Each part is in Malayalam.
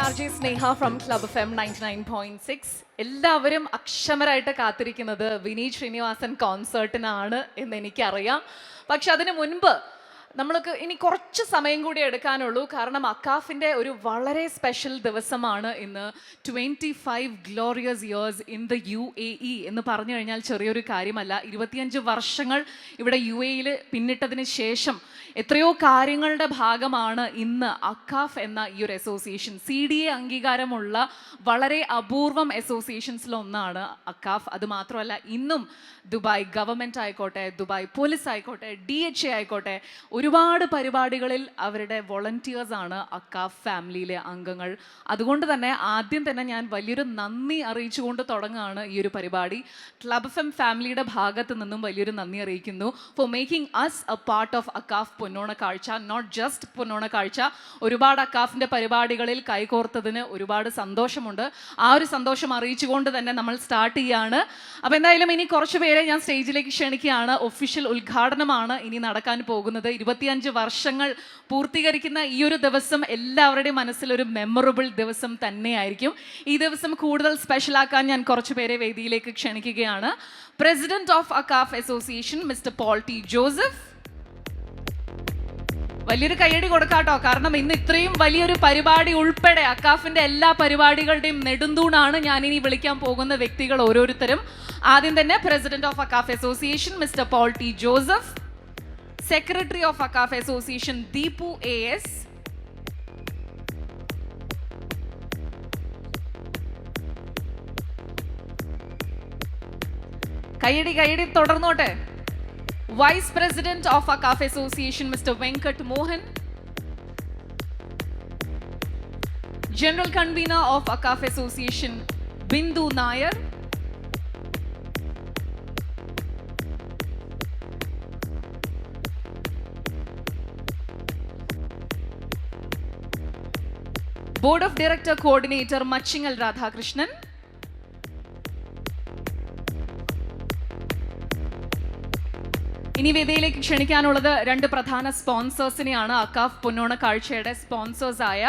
RJ Sneha from Club FM 99.6. എല്ലാവരും അക്ഷമരായിട്ട് കാത്തിരിക്കുന്നത് വിനീത് ശ്രീനിവാസൻ കോൺസേർട്ടിനാണ് എന്ന് എനിക്കറിയാം. പക്ഷെ അതിനു മുൻപ് നമ്മൾക്ക് ഇനി കുറച്ച് സമയം കൂടി എടുക്കാനുള്ളൂ. കാരണം അക്കാഫിൻ്റെ ഒരു വളരെ സ്പെഷ്യൽ ദിവസമാണ് ഇന്ന്. 25 glorious years in the UAE എന്ന് പറഞ്ഞു കഴിഞ്ഞാൽ ചെറിയൊരു കാര്യമല്ല. 25 വർഷങ്ങൾ ഇവിടെ UAEയിൽ പിന്നിട്ടതിന് ശേഷം എത്രയോ കാര്യങ്ങളുടെ ഭാഗമാണ് ഇന്ന് അക്കാഫ് എന്ന ഈ ഒരു അസോസിയേഷൻ. CDA അംഗീകാരമുള്ള വളരെ അപൂർവം അസോസിയേഷൻസിലൊന്നാണ് അക്കാഫ്. അതുമാത്രമല്ല, ഇന്നും ദുബായ് ഗവൺമെൻറ് ആയിക്കോട്ടെ, ദുബായ് പോലീസ് ആയിക്കോട്ടെ, DHA ആയിക്കോട്ടെ, ഒരുപാട് പരിപാടികളിൽ അവരുടെ വോളണ്ടിയേഴ്സാണ് അക്കാഫ് ഫാമിലിയിലെ അംഗങ്ങൾ. അതുകൊണ്ട് തന്നെ ആദ്യം തന്നെ ഞാൻ വലിയൊരു നന്ദി അറിയിച്ചുകൊണ്ട് തുടങ്ങുകയാണ് ഈ ഒരു പരിപാടി. ക്ലബ് FM ഫാമിലിയുടെ ഭാഗത്ത് നിന്നും വലിയൊരു നന്ദി അറിയിക്കുന്നു for making us a part of AKCAF Ponnona Kazhcha. Not just പൊന്നോണ കാഴ്ച, ഒരുപാട് അക്കാഫിൻ്റെ പരിപാടികളിൽ കൈകോർത്തതിന് ഒരുപാട് സന്തോഷമുണ്ട്. ആ ഒരു സന്തോഷം അറിയിച്ചുകൊണ്ട് തന്നെ നമ്മൾ സ്റ്റാർട്ട് ചെയ്യുകയാണ്. അപ്പോൾ എന്തായാലും ഇനി കുറച്ച് പേരെ ഞാൻ സ്റ്റേജിലേക്ക് ക്ഷണിക്കുകയാണ്. ഒഫീഷ്യൽ ഉദ്ഘാടനമാണ് ഇനി നടക്കാൻ പോകുന്നത്. 25 വർഷങ്ങൾ പൂർത്തീകരിക്കുന്ന ഈ ഒരു ദിവസം എല്ലാവരുടെയും മനസ്സിലൊരു മെമ്മറബിൾ ദിവസം തന്നെയായിരിക്കും. ഈ ദിവസം കൂടുതൽ സ്പെഷ്യലാക്കാൻ ഞാൻ കുറച്ച് പേരെ വേദിയിലേക്ക് ക്ഷണിക്കുകയാണ്. President of AKCAF association mister Paul T Joseph. വലിയൊരു കയ്യടി കൊടുക്കാട്ടോ, കാരണം ഇന്ന് ഇത്രയും വലിയൊരു പരിപാടി ഉൾപ്പെടെ അക്കാഫിന്റെ എല്ലാ പരിപാടികളുടെയും നെടുന്തൂണാണ് ഞാനിനി വിളിക്കാൻ പോകുന്ന വ്യക്തികൾ ഓരോരുത്തരും. ആദ്യം തന്നെ president of AKCAF association mister Paul T Joseph, secretary of AKCAF association Deepu AS, കയ്യടി തുടർന്നോട്ടെ. Vice President of Akaf Association Mr. Venkat Mohan, General Convener of Akaf Association Bindu Nair, Board of Director Coordinator Machingal Radhakrishnan, ഇനി വേദിയിലേക്ക് ക്ഷണിക്കാനുള്ളത് രണ്ട് പ്രധാന സ്പോൺസേഴ്സിനെയാണ്. അക്കാഫ് പൊന്നോണ കാഴ്ചയുടെ സ്പോൺസേഴ്സായ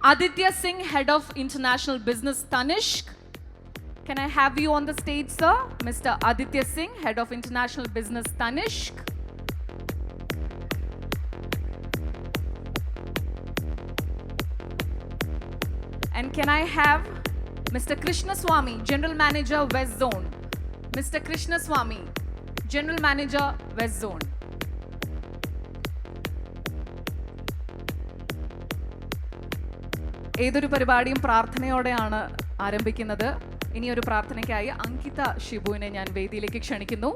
Aditya Singh, head of international business Tanishq. Can I have you on the stage, sir? Mr. Aditya Singh, head of international business Tanishq. And can I have Mr. Krishna Swami, general manager West Zone. Mr. Krishna Swami, General Manager West Zone. ഏതൊരു പരിപാടിയും പ്രാർത്ഥനയോടെയാണ് ആരംഭിക്കുന്നത്. ഇനി ഒരു പ്രാർത്ഥനയ്ക്കായി അങ്കിത ഷിബുവിനെ ഞാൻ വേദിയിലേക്ക് ക്ഷണിക്കുന്നു.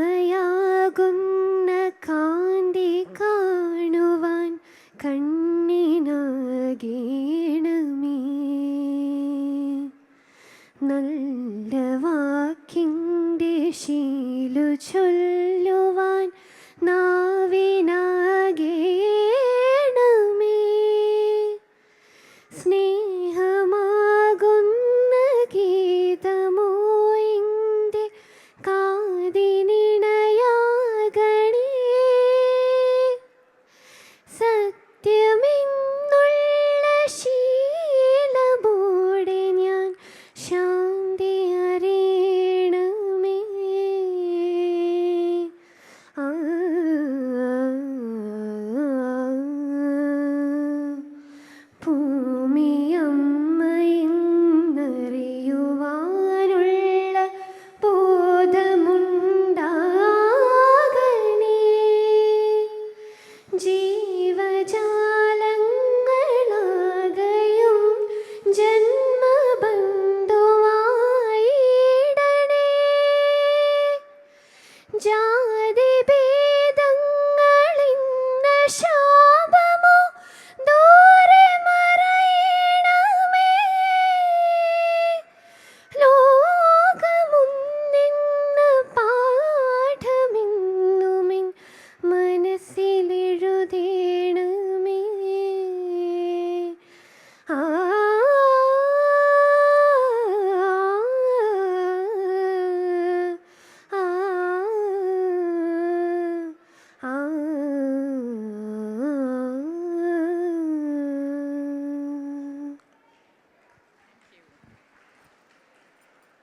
നന്മയാകുന്ന കാന്തി കാണുവാൻ കണ്ണിനാകേണമേ, നല്ല വാക്കിൻ്റെ ശീലു ചൊല്ലുവാൻ നാവിനാകേണമേ, സ്നേഹമാകുന്ന ഗീതമോ എൻ്റെ കാതിനിണയാകണേ, സത്യമെന്നുള്ള ശീലമോടെ ഞാൻ ശാന്തി അറിയണമേ.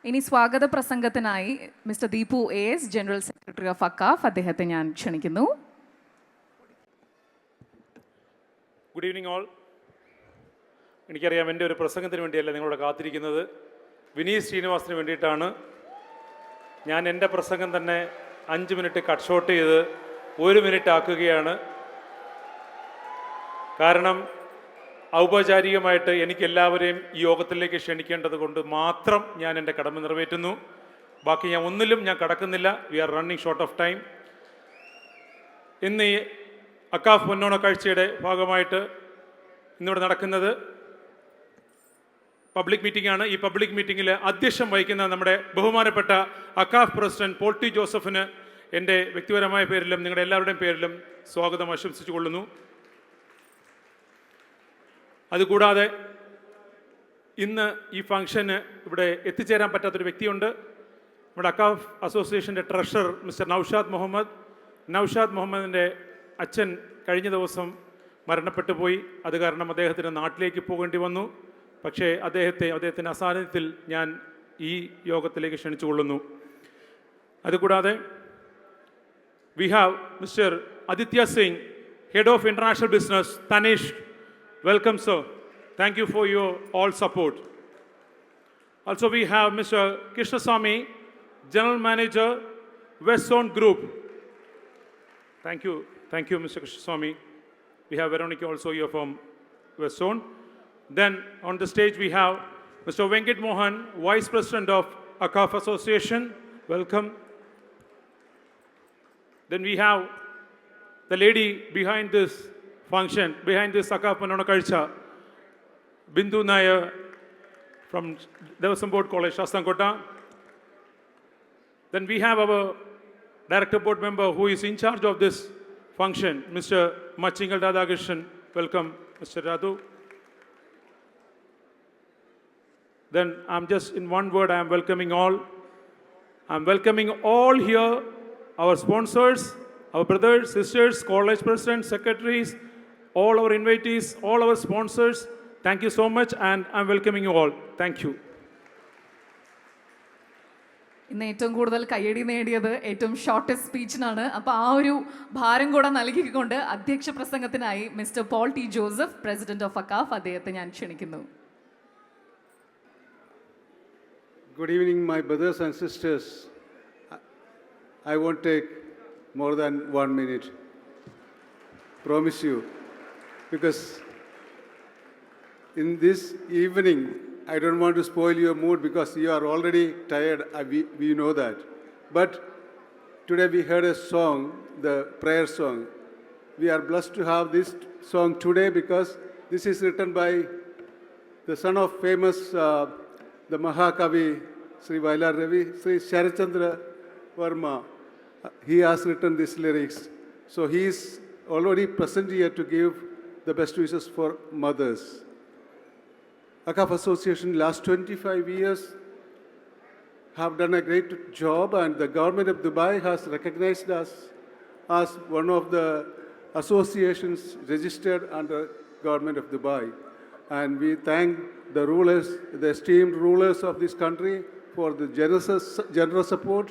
ഇനി സ്വാഗത പ്രസംഗത്തിനായി mister Deepu AS, general secretary of AKCAF, അദ്ദേഹത്തെ ഞാൻ ക്ഷണിക്കുന്നു. Good evening all. എനിക്കറിയാം എൻ്റെ ഒരു പ്രസംഗത്തിന് വേണ്ടിയല്ല നിങ്ങളോട് കാത്തിരിക്കുന്നത്, വിനീത് ശ്രീനിവാസിന് വേണ്ടിയിട്ടാണ്. ഞാൻ എൻ്റെ പ്രസംഗം തന്നെ 5 മിനിറ്റ് കട്ട് ഷോട്ട് ചെയ്ത് 1 മിനിറ്റ് ആക്കുകയാണ്. കാരണം ഔപചാരികമായിട്ട് എനിക്കെല്ലാവരെയും ഈ യോഗത്തിലേക്ക് ക്ഷണിക്കേണ്ടത് കൊണ്ട് മാത്രം ഞാൻ എൻ്റെ കടമ നിറവേറ്റുന്നു. ബാക്കി ഞാൻ ഒന്നിലും ഞാൻ കടക്കുന്നില്ല. We are running short of time. ഇന്ന് ഈ അക്കാഫ് പൊന്നോണ കാഴ്ചയുടെ ഭാഗമായിട്ട് ഇന്നിവിടെ നടക്കുന്നത് പബ്ലിക് മീറ്റിംഗ് ആണ്. ഈ പബ്ലിക് മീറ്റിങ്ങിൽ അധ്യക്ഷം വഹിക്കുന്ന നമ്മുടെ ബഹുമാനപ്പെട്ട അക്കാഫ് പ്രസിഡന്റ് പോൾ ടി ജോസഫിന് എൻ്റെ വ്യക്തിപരമായ പേരിലും നിങ്ങളുടെ എല്ലാവരുടെയും പേരിലും സ്വാഗതം ആശംസിച്ചു കൊള്ളുന്നു. അതുകൂടാതെ ഇന്ന് ഈ ഫംഗ്ഷന് ഇവിടെ എത്തിച്ചേരാൻ പറ്റാത്തൊരു വ്യക്തിയുണ്ട്. നമ്മുടെ അക്കാഫ് അസോസിയേഷൻ്റെ ട്രഷറർ മിസ്റ്റർ നൗഷാദ് മുഹമ്മദ്. നൗഷാദ് മുഹമ്മദിൻ്റെ അച്ഛൻ കഴിഞ്ഞ ദിവസം മരണപ്പെട്ടു പോയി. അത് കാരണം അദ്ദേഹത്തിന് നാട്ടിലേക്ക് പോകേണ്ടി വന്നു. പക്ഷേ അദ്ദേഹത്തിൻ്റെ അസാന്നിധ്യത്തിൽ ഞാൻ ഈ യോഗത്തിലേക്ക് ക്ഷണിച്ചുകൊള്ളുന്നു. അതുകൂടാതെ we have Mr. Aditya Singh, Head of International Business, Tanish. Welcome, sir. Thank you for your all support. Also, we have Mr. Krishnaswamy, General Manager, West Zone Group. Thank you, Mr. Krishnaswamy. We have Veronica also here from West Zone. Then on the stage we have Mr. Venkat Mohan, Vice President of Akaf Association. Welcome. Then we have the lady behind this function, behind this Akaf Ponona Kalcha, Bindu Nair from Devasam Board College, Shastankota. Then we have our Director Board member who is in charge of this function, Mr. Machingal Radhakrishnan. Welcome, Mr. Radhu. Then I'm just in one word, I'm welcoming all. I'm welcoming all here, our sponsors, our brothers, sisters, college presidents, secretaries, all our invitees, all our sponsors. Thank you so much and I'm welcoming you all. Thank you. ഇന്ന് ഏറ്റവും കൂടുതൽ കയ്യടി നേടിയത് ഏറ്റവും ഷോർട്ടസ്റ്റ് സ്പീച്ചിനാണ്. അപ്പോൾ ആ ഒരു ഭാരം കൂടെ നൽകിക്കൊണ്ട് അധ്യക്ഷ പ്രസംഗത്തിനായി mister Paul T Joseph, president of AKCAF, അദ്ദേഹത്തെ ഞാൻ ക്ഷണിക്കുന്നു. Good evening, my brothers and sisters. I won't take more than 1 minute. Promise you. Because in this evening, I don't want to spoil your mood because you are already tired. We know that. But today we heard a song, the prayer song. We are blessed to have this song today because this is written by the son of famous the Mahakavi, Sri Vailar Ravi, Sri Sharachandra Verma. He has written these lyrics. So he is already present here to give the best wishes for mothers. Akaf Association last 25 years have done a great job and the government of Dubai has recognized us as one of the associations registered under government of Dubai. And we thank the rulers, the esteemed rulers of this country for the generous support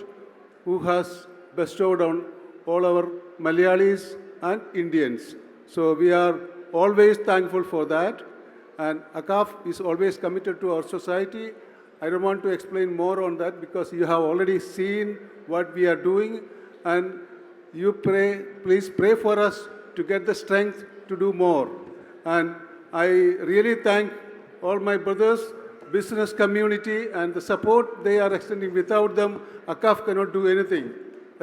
who has bestowed on all our Malayalis and Indians. So we are always thankful for that. And Akaf is always committed to our society. I don't want to explain more on that because you have already seen what we are doing. And you please pray for us to get the strength to do more. And I really thank all my brothers, business community and the support they are extending. Without them, Akaf cannot do anything.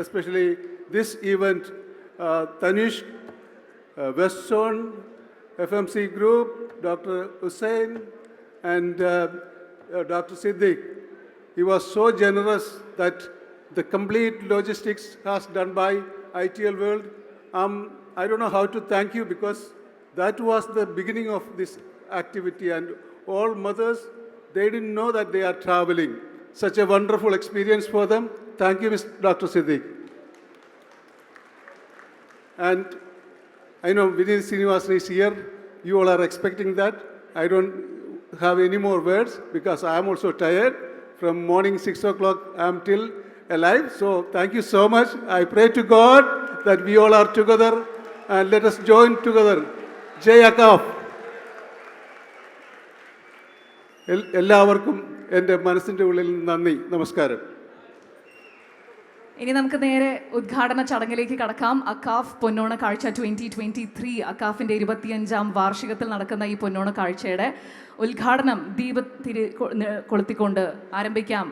Especially this event, Tanish, West Zone, FMC Group, Dr. Hussain and Dr. Siddiq. He was so generous that the complete logistics has done by ITL World. I don't know how to thank you because that was the beginning of this activity and all mothers, they didn't know that they are traveling. Such a wonderful experience for them. Thank you, Dr. Siddiq. And I know Vinith Srinivasan is here. You all are expecting that. I don't have any more words because I am also tired from morning 6 o'clock I'm till alive. So thank you so much. I pray to God that we all are together and let us join together. Jai Akaf. എല്ലാവർക്കും എൻ്റെ മനസ്സിൻ്റെ ഉള്ളിൽ നന്ദി. നമസ്കാരം. ഇനി നമുക്ക് നേരെ ഉദ്ഘാടന ചടങ്ങിലേക്ക് കടക്കാം. അക്കാഫ് പൊന്നോണ കാഴ്ച 2023 അക്കാഫിന്റെ 25ാം വാർഷികത്തിൽ നടക്കുന്ന ഈ പൊന്നോണ കാഴ്ചയുടെ ഉദ്ഘാടനം കൊളുത്തിക്കൊണ്ട് ആരംഭിക്കാം.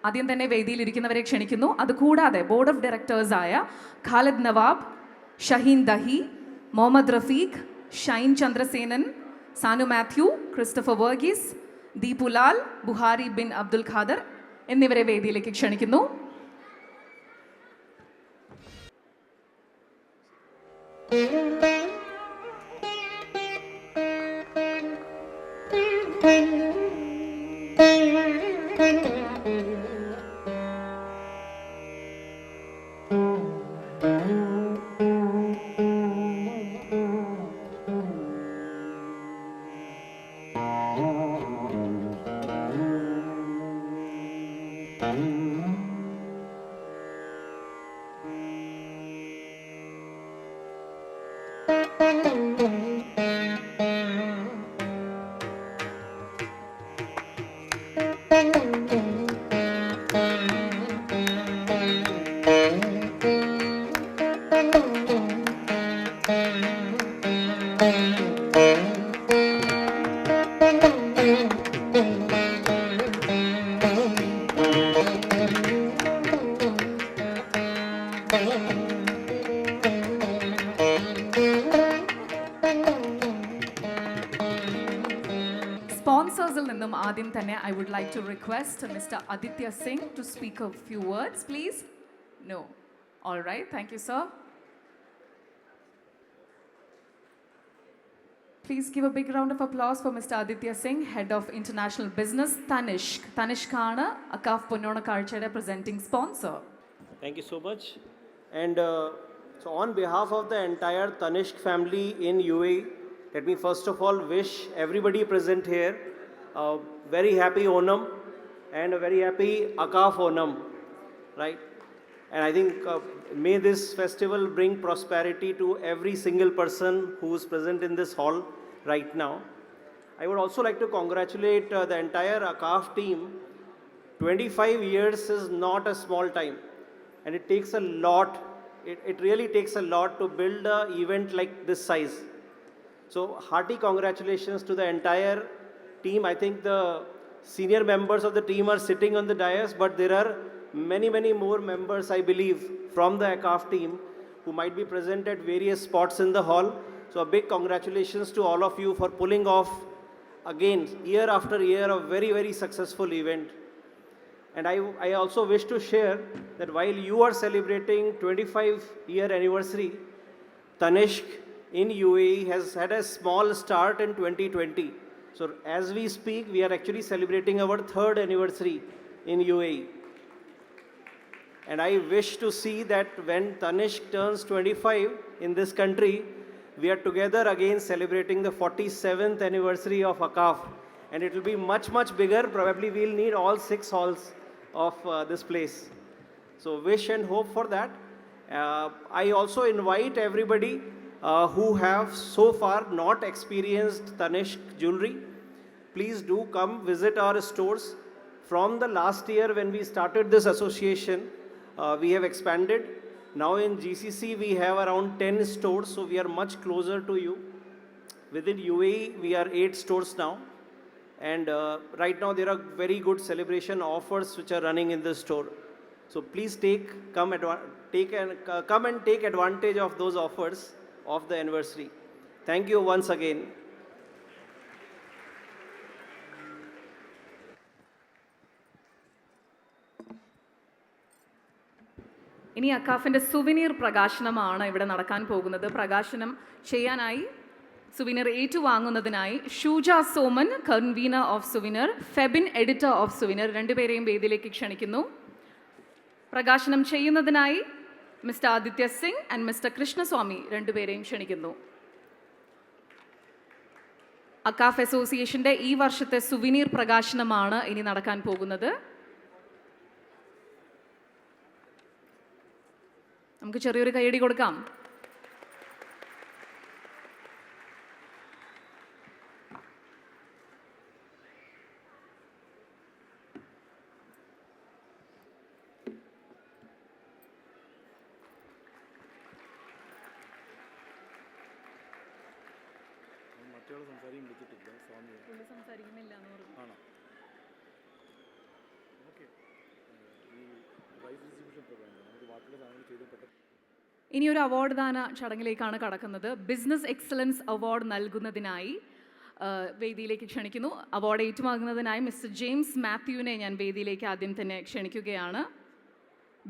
ആദ്യം തന്നെ വേദിയിലിരിക്കുന്നവരെ ക്ഷണിക്കുന്നു. അതുകൂടാതെ ബോർഡ് ഓഫ് ഡയറക്ടേഴ്സായ ഖാലിദ് നവാബ്, ഷഹീൻ ദഹി, മുഹമ്മദ് റഫീഖ്, ഷൈൻ ചന്ദ്രസേനൻ, സാനു മാത്യു, ക്രിസ്റ്റഫർ വർഗീസ്, ദീപുലാൽ, ബുഹാരി ബിൻ അബ്ദുൽ ഖാദർ എന്നിവരെ വേദിയിലേക്ക് ക്ഷണിക്കുന്നു. Sponsors നിന്നും ആദ്യം തന്നെ I would like to request Mr. Aditya Singh to speak a few words, please. No. All right. Thank you, sir. Please give a big round of applause for Mr. Aditya Singh, Head of International Business, Tanishq. Tanishq ആണ് അക്കാഫ് പൊന്നോണ കാഴ്ചയുടെ presenting sponsor. Thank you so much. And so on behalf of the entire Tanishq family in UAE, let me first of all wish everybody present here a very happy Onam and a very happy Akaf Onam, right? And I think may this festival bring prosperity to every single person who is present in this hall right now. I would also like to congratulate the entire Akaf team. 25 years is not a small time, and it takes a lot. It really takes a lot to build an event like this size. So hearty congratulations to the entire team. I think the senior members of the team are sitting on the dais, but there are many more members, I believe, from the Akaf team who might be present at various spots in the hall. So a big congratulations to all of you for pulling off again year after year a very successful event. And I also wish to share that while you are celebrating 25-year anniversary, Tanishq in UAE has had a small start in 2020. So as we speak, we are actually celebrating our 3rd anniversary in UAE. And I wish to see that when Tanishq turns 25 in this country, we are together again celebrating the 47th anniversary of Akaf. And it will be much bigger. Probably we'll need all 6 halls of this place. So wish and hope for that. I also invite everybody who have so far not experienced Tanishq jewelry, please do come visit our stores. From the last year when we started this association, we have expanded. Now in GCC we have around 10 stores, so we are much closer to you. Within UAE we are 8 stores now, and right now there are very good celebration offers which are running in the store. So please come and take advantage of those offers of the anniversary. Thank you once again. ഇനി അക്കാഫിന്റെ സുവിനീർ പ്രകാശനമാണ് ഇവിടെ നടക്കാൻ പോകുന്നത്. പ്രകാശനം ചെയ്യാനായി സുവിനീർ ഏറ്റുവാങ്ങുന്നതിനായി Shuja Soman, convener of souvenir, Febin, editor of souvenir, രണ്ടുപേരെയും വേദിയിലേക്ക് ക്ഷണിക്കുന്നു. പ്രകാശനം ചെയ്യുന്നതിനായി mister Aditya Singh and mister Krishnaswamy രണ്ടുപേരെയും ക്ഷണിക്കുന്നു. അക്കാഫ് അസോസിയേഷന്റെ ഈ വർഷത്തെ സുവിനീർ പ്രകാശനമാണ് ഇനി നടക്കാൻ പോകുന്നത്. നമുക്ക് ചെറിയൊരു കൈയടി കൊടുക്കാം. ഇനി ഒരു അവാർഡ് ദാന ചടങ്ങിലേക്കാണ് കടക്കുന്നത്. ബിസിനസ് എക്സലൻസ് അവാർഡ് നൽകുന്നതിനായി വേദിയിലേക്ക് ക്ഷണിക്കുന്നു. അവാർഡ് ഏറ്റുവാങ്ങുന്നതിനായി മിസ്റ്റർ ജെയിംസ് മാത്യുവിനെ ഞാൻ വേദിയിലേക്ക് ആദ്യം തന്നെ ക്ഷണിക്കുകയാണ്.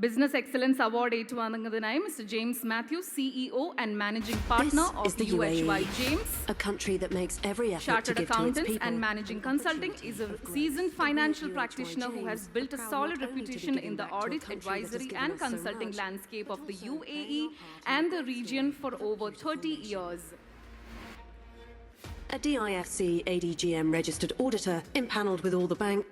ബിസിനസ് എക്സലൻസ് അവാർഡ് ഏറ്റുവാങ്ങുന്നതിനായി mister James Matthew, CEO and managing partner of the UHY James, a country that makes every effort Chartered to give to its Accountants people. and Managing Consulting, is a seasoned financial practitioner who has built a solid reputation in the audit, advisory and consulting landscape of the UAE and the region for over 30 years. A DIFC ADGM registered auditor impaneled with all the bank.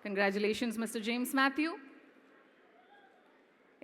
Congratulations, Mr. James Matthew.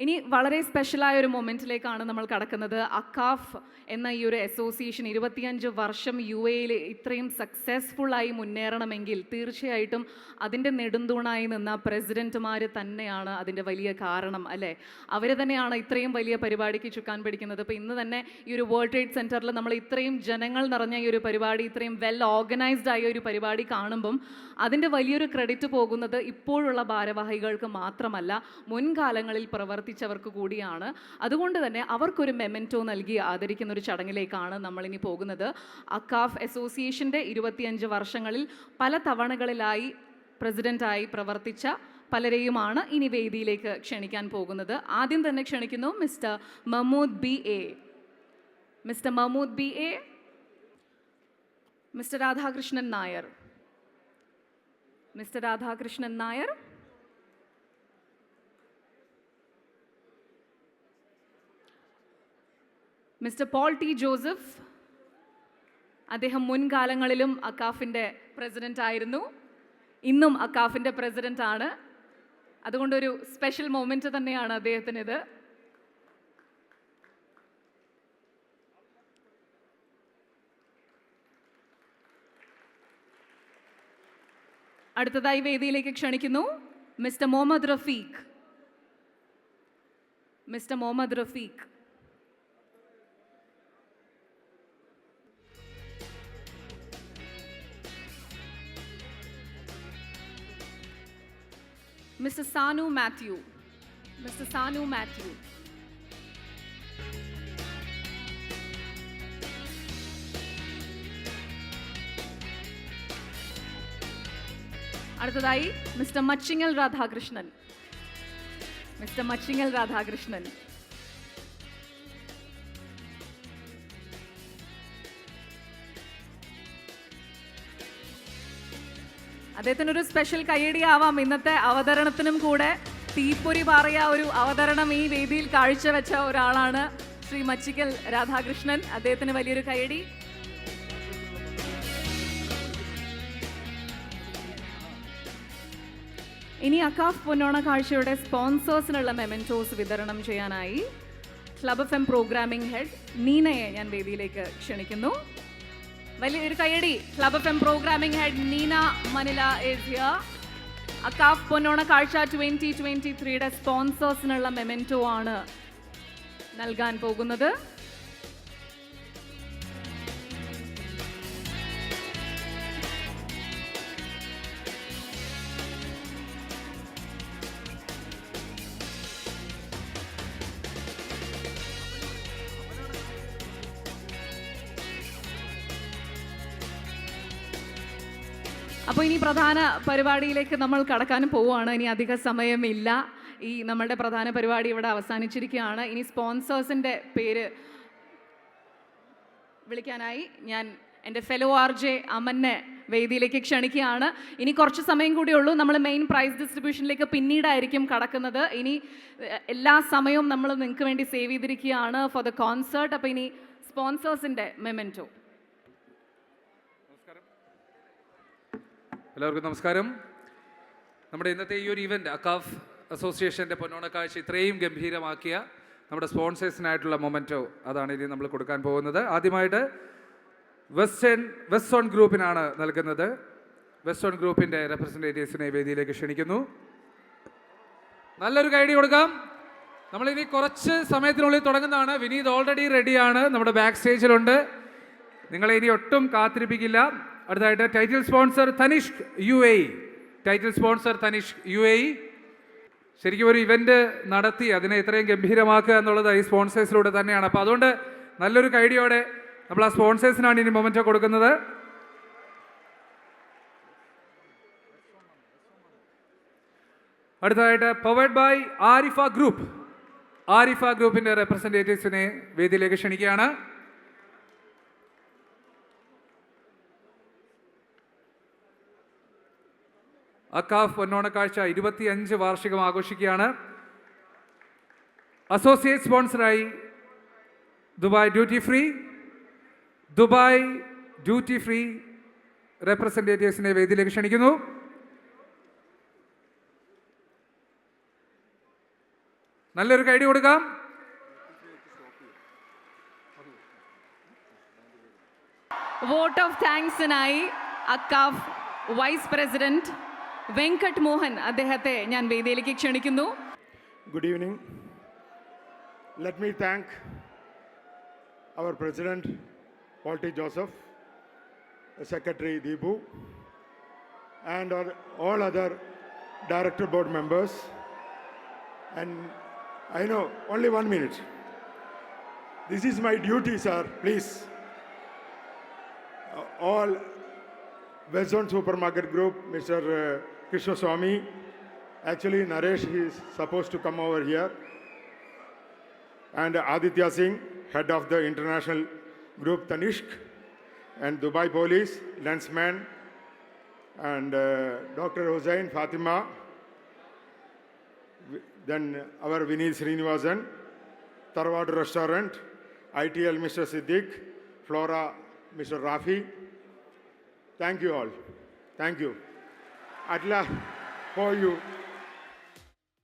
ഇനി വളരെ സ്പെഷ്യലായ ഒരു മൊമെൻറ്റിലേക്കാണ് നമ്മൾ കടക്കുന്നത്. അക്കാഫ് എന്ന ഈ ഒരു അസോസിയേഷൻ 25 വർഷം UAE-യിൽ ഇത്രയും സക്സസ്ഫുള്ളായി മുന്നേറണമെങ്കിൽ തീർച്ചയായിട്ടും അതിൻ്റെ നെടുന്തൂണായി നിന്ന പ്രസിഡൻറ്റുമാർ തന്നെയാണ് അതിൻ്റെ വലിയ കാരണം, അല്ലേ? അവർ തന്നെയാണ് ഇത്രയും വലിയ പരിപാടിക്ക് ചുക്കാൻ പിടിക്കുന്നത്. ഇപ്പോൾ ഇന്ന് തന്നെ ഈ ഒരു വേൾഡ് ട്രേഡ് സെൻറ്ററിൽ നമ്മൾ ഇത്രയും ജനങ്ങൾ നിറഞ്ഞ ഈ ഒരു പരിപാടി, ഇത്രയും വെൽ ഓർഗനൈസ്ഡ് ആയ ഒരു പരിപാടി കാണുമ്പം അതിൻ്റെ വലിയൊരു ക്രെഡിറ്റ് പോകുന്നത് ഇപ്പോഴുള്ള ഭാരവാഹികൾക്ക് മാത്രമല്ല, മുൻകാലങ്ങളിൽ പ്രവർത്തിച്ചവർക്ക് കൂടിയാണ്. അതുകൊണ്ട് തന്നെ അവർക്കൊരു മെമെൻറ്റോ നൽകി ആദരിക്കുന്ന ഒരു ചടങ്ങിലേക്കാണ് നമ്മളിനി പോകുന്നത്. അക്കാഫ് അസോസിയേഷൻ്റെ 25 വർഷങ്ങളിൽ പല തവണകളിലായി പ്രസിഡൻ്റായി പ്രവർത്തിച്ച പലരെയുമാണ് ഇനി വേദിയിലേക്ക് ക്ഷണിക്കാൻ പോകുന്നത്. ആദ്യം തന്നെ ക്ഷണിക്കുന്നു mister Mahmood BA. Mister Mahmood BA, mister Radhakrishnan Nair, mister Radhakrishnan Nair, mister Paul T. Joseph. അദ്ദേഹം മുൻകാലങ്ങളിലും അക്കാഫിൻ്റെ പ്രസിഡൻ്റ് ആയിരുന്നു, ഇന്നും അക്കാഫിൻ്റെ പ്രസിഡൻ്റ് ആണ്. അതുകൊണ്ടൊരു സ്പെഷ്യൽ മൊമെൻ്റ് തന്നെയാണ് അദ്ദേഹത്തിനിത്. അടുത്തതായി വേദിയിലേക്ക് ക്ഷണിക്കുന്നു mister Muhammad Rafeeq. Mister Muhammad Rafeeq. Mr. Sanu Matthew. Mr. Sanu Matthew. അടുത്തതായി മിസ്റ്റർ മച്ചിങ്ങൽ രാധാകൃഷ്ണൻ. മിസ്റ്റർ മച്ചിങ്ങൽ രാധാകൃഷ്ണൻ. അദ്ദേഹത്തിനൊരു സ്പെഷ്യൽ കയ്യടി ആവാം. ഇന്നത്തെ അവതരണത്തിനും കൂടെ തീപ്പൊരി പാറിയ ഒരു അവതരണം ഈ വേദിയിൽ കാഴ്ചവെച്ച ഒരാളാണ് ശ്രീ മച്ചിക്കൽ രാധാകൃഷ്ണൻ. അദ്ദേഹത്തിന് വലിയൊരു കയ്യടി. ഇനി അക്കാഫ് പൊന്നോണ കാഴ്ചയുടെ സ്പോൺസേഴ്സിനുള്ള മെമെൻറ്റോസ് വിതരണം ചെയ്യാനായി ക്ലബ് FM പ്രോഗ്രാമിംഗ് ഹെഡ് നീനയെ ഞാൻ വേദിയിലേക്ക് ക്ഷണിക്കുന്നു. വലിയൊരു കയ്യടി. Club FM programming head Neena Manila is here. AKCAF Ponnona Kazhcha 2023യുടെ സ്പോൺസേഴ്സിനുള്ള മെമെൻറ്റോ ആണ് നൽകാൻ പോകുന്നത്. അപ്പോൾ ഇനി പ്രധാന പരിപാടിയിലേക്ക് നമ്മൾ കടക്കാൻ പോവുകയാണ്. ഇനി അധിക സമയമില്ല. ഈ നമ്മളുടെ പ്രധാന പരിപാടി ഇവിടെ അവസാനിച്ചിരിക്കുകയാണ്. ഇനി സ്പോൺസേഴ്സിൻ്റെ പേര് വിളിക്കാനായി ഞാൻ എൻ്റെ ഫെലോ RJ അമനെ വേദിയിലേക്ക് ക്ഷണിക്കുകയാണ്. ഇനി കുറച്ച് സമയം കൂടി ഉള്ളൂ. നമ്മൾ മെയിൻ പ്രൈസ് ഡിസ്ട്രിബ്യൂഷനിലേക്ക് പിന്നീടായിരിക്കും കടക്കുന്നത്. ഇനി എല്ലാ സമയവും നമ്മൾ നിങ്ങൾക്ക് വേണ്ടി സേവ് ചെയ്തിരിക്കുകയാണ് ഫോർ ദ കോൺസേർട്ട്. അപ്പോൾ ഇനി സ്പോൺസേഴ്സിൻ്റെ മെമെൻറ്റോ. എല്ലാവർക്കും നമസ്കാരം. നമ്മുടെ ഇന്നത്തെ ഈ ഒരു ഇവൻ്റ് അക്കാഫ് അസോസിയേഷൻ്റെ പൊന്നോണക്കാഴ്ച ഇത്രയും ഗംഭീരമാക്കിയ നമ്മുടെ സ്പോൺസേഴ്സിനായിട്ടുള്ള മൊമെൻറ്റോ അതാണ് ഇനി നമ്മൾ കൊടുക്കാൻ പോകുന്നത്. ആദ്യമായിട്ട് വെസ്റ്റ് സോൺ ഗ്രൂപ്പിനാണ് നൽകുന്നത്. വെസ്റ്റ് സോൺ ഗ്രൂപ്പിൻ്റെ റെപ്രസെൻറ്റേറ്റീവ്സിനെ വേദിയിലേക്ക് ക്ഷണിക്കുന്നു. നല്ലൊരു കൈഡി കൊടുക്കാം. നമ്മളിനി കുറച്ച് സമയത്തിനുള്ളിൽ തുടങ്ങുന്നതാണ്. വിനീത് ഓൾറെഡി റെഡിയാണ്, നമ്മുടെ ബാക്ക് സ്റ്റേജിലുണ്ട്. നിങ്ങളെ ഇനി ഒട്ടും കാത്തിരിപ്പിക്കില്ല. അടുത്തതായിട്ട് title sponsor Tanishq UAE. Title sponsor Tanishq UAE ശരിക്കും ഒരു ഇവൻ്റ് നടത്തി അതിനെ ഇത്രയും ഗംഭീരമാക്കുക എന്നുള്ളത് ഈ സ്പോൺസേഴ്സിലൂടെ തന്നെയാണ്. അപ്പോൾ അതുകൊണ്ട് നല്ലൊരു കൈഡിയോടെ നമ്മൾ ആ സ്പോൺസേഴ്സിനാണ് ഇനി മൊമെൻറ്റോ കൊടുക്കുന്നത്. അടുത്തതായിട്ട് powered by Arifa group. Arifa ഗ്രൂപ്പിൻ്റെ റെപ്രസെൻറ്റേറ്റീവ്സിനെ വേദിയിലേക്ക് ക്ഷണിക്കുകയാണ്. അക്കാഫ് പൊന്നോണക്കാഴ്ച 25 വാർഷികം ആഘോഷിക്കുകയാണ്. അസോസിയേറ്റ് സ്പോൺസറായി ദുബായ് ഡ്യൂട്ടി ഫ്രീ റെപ്രസെൻറ്റേറ്റീവ്സിനെ വേദിയിലേക്ക് ക്ഷണിക്കുന്നു. നല്ലൊരു കൈഡി കൊടുക്കാം. വോട്ട് ഓഫ് താങ്ക്സിനായി അക്കാഫ് വൈസ് പ്രസിഡന്റ് വെങ്കട്ട് മോഹൻ അദ്ദേഹത്തെ ഞാൻ വേദിയിലേക്ക് ക്ഷണിക്കുന്നു. Good evening. Let me thank our President, Paul T. Joseph, Secretary Deepu, and all other Director Board members. And I know, only 1 minute. This is my duty, sir, please. All West Zone Supermarket Group, Mr. Krishna Swami. Actually, Naresh is supposed to come over here. And Aditya Singh, head of the international group Tanishq, and Dubai Police, Lensman, and Dr. Hussain Fatima. Then our Vineet Srinivasan, Tarwad Restaurant, ITL Mr. Siddiq, Flora Mr. Rafi. Thank you all. Thank you. Atla for you.